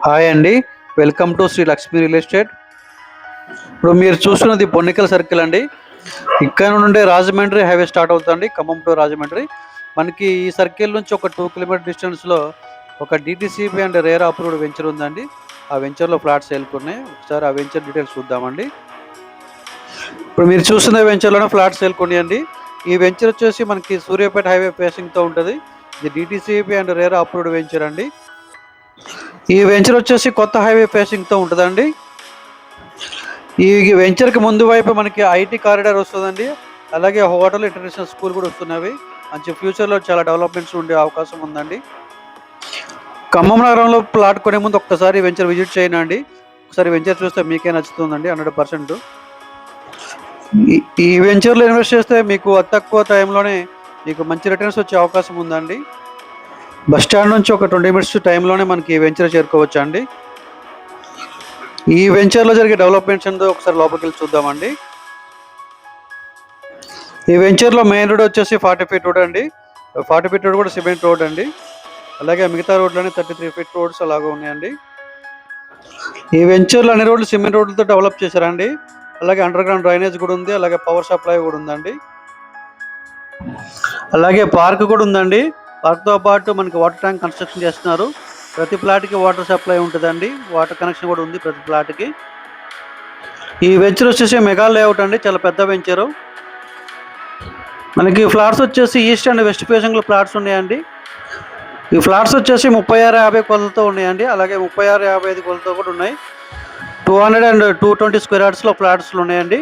Hi అండి. Welcome to Shri Lakshmi real estate. ఇప్పుడు మీరు చూస్తున్నది పొన్నికల సర్కిల్ అండి. ఇక్కడ నుండి రాజమండ్రి హైవే స్టార్ట్ అవుతుందండి, ఖమ్మం టు రాజమండ్రి. మనకి ఈ సర్కిల్ నుంచి ఒక 2 కిలోమీటర్ డిస్టెన్స్లో ఒక DTCP and RERA approved venture ఉందండి. ఆ వెంచర్లో ఫ్లాట్స్ సేల్కున్నాయి. ఒకసారి ఆ వెంచర్ డీటెయిల్స్ చూద్దామండి. ఇప్పుడు మీరు చూస్తున్న వెంచర్లోనే ఫ్లాట్స్ సేల్కున్నాయండి. ఈ వెంచర్ వచ్చేసి మనకి సూర్యాపేట హైవే ఫేసింగ్తో ఉంటుంది. ఇది DTCP and RERA approved venture అండి. ఈ వెంచర్ వచ్చేసి కొత్త హైవే ఫేసింగ్తో ఉంటుందండి. ఈ వెంచర్కి ముందు వైపు మనకి ఐటీ కారిడార్ వస్తుందండి. అలాగే హోటల్ ఇంటర్నేషనల్ స్కూల్ కూడా వస్తున్నవి. మంచి ఫ్యూచర్లో చాలా డెవలప్మెంట్స్ ఉండే అవకాశం ఉందండి. ఖమ్మం నగరంలో ప్లాట్ కొనే ముందు ఒక్కసారి వెంచర్ విజిట్ చేయండి. ఒకసారి వెంచర్ చూస్తే మీకే నచ్చుతుందండి 100%. ఈ వెంచర్లో ఇన్వెస్ట్ చేస్తే మీకు అతి తక్కువ టైంలోనే మీకు మంచి రిటర్న్స్ వచ్చే అవకాశం ఉందండి. బస్ స్టాండ్ నుంచి ఒక 20 మినిట్స్ టైంలోనే మనకి ఈ వెంచర్ చేరుకోవచ్చు అండి. ఈ వెంచర్లో జరిగే డెవలప్మెంట్స్ ఏందో ఒకసారి లోపలికి వెళ్ళి చూద్దామండి. ఈ వెంచర్లో మెయిన్ రోడ్ వచ్చేసి 40 ఫీట్ రోడ్ అండి. 40 ఫీట్ రోడ్ కూడా సిమెంట్ రోడ్ అండి. అలాగే మిగతా రోడ్లోనే 33 ఫీట్ రోడ్స్ అలాగే ఉన్నాయండి. ఈ వెంచర్లో అన్ని రోడ్లు సిమెంట్ రోడ్లతో డెవలప్ చేశారండి. అలాగే అండర్ గ్రౌండ్ డ్రైనేజ్ కూడా ఉంది. అలాగే పవర్ సప్లై కూడా ఉందండి. అలాగే పార్క్ కూడా ఉందండి. పార్క్తో పాటు మనకి వాటర్ ట్యాంక్ కన్స్ట్రక్షన్ చేస్తున్నారు. ప్రతి ప్లాట్కి వాటర్ సప్లై ఉంటుందండి. వాటర్ కనెక్షన్ కూడా ఉంది ప్రతి ప్లాట్కి. ఈ వెంచర్ వచ్చేసి మెగా లేఅవుట్ అండి, చాలా పెద్ద వెంచరు. మనకి ఫ్లాట్స్ వచ్చేసి ఈస్ట్ అండ్ వెస్ట్ ఫేసింగ్లో ఫ్లాట్స్ ఉన్నాయండి. ఈ ఫ్లాట్స్ వచ్చేసి 36-50 కొలతలతో ఉన్నాయండి. అలాగే 36-55 కొలతలతో కూడా ఉన్నాయి. 200 అండ్ 220 స్క్వేర్ యార్డ్స్లో ఫ్లాట్స్లు ఉన్నాయండి.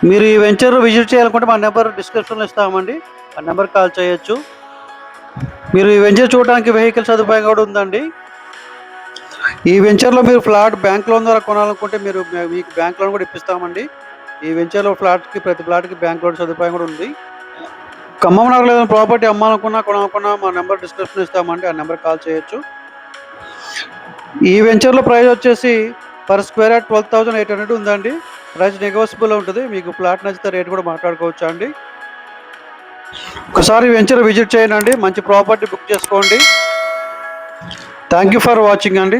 మీరు ఈ వెంచర్ విజిట్ చేయాలనుకుంటే మా నెంబర్ డిస్క్రిప్షన్లో ఇస్తామండి. ఆ నెంబర్కి కాల్ చేయొచ్చు. మీరు ఈ వెంచర్ చూడడానికి వెహికల్ సదుపాయం కూడా ఉందండి. ఈ వెంచర్లో మీరు ఫ్లాట్ బ్యాంక్ లోన్ ద్వారా కొనాలనుకుంటే మీకు బ్యాంక్ లోన్ కూడా ఇప్పిస్తామండి. ఈ వెంచర్లో ఫ్లాట్కి ప్రతి ఫ్లాట్కి బ్యాంక్ లోన్ సదుపాయం కూడా ఉంది. ఖమ్మం నగరంలో ఏదైనా ప్రాపర్టీ అమ్మాలనుకున్నా కొనాలనుకున్నా మా నెంబర్ డిస్క్రిప్షన్ ఇస్తామండి. ఆ నెంబర్కి కాల్ చేయొచ్చు. ఈ వెంచర్లో ప్రైస్ వచ్చేసి పర్ స్క్వేర్ యార్డ్ 12,800 ఉందండి. ప్రైస్ నెగోషియబుల్ ఉంటుంది. మీకు ఫ్లాట్ నచ్చితే రేట్ కూడా మాట్లాడుకోవచ్చు అండి. ఒకసారి వెంచర్ విజిట్ చేయండి, మంచి ప్రాపర్టీ బుక్ చేసుకోండి. థ్యాంక్ యూ ఫర్ వాచింగ్ అండి.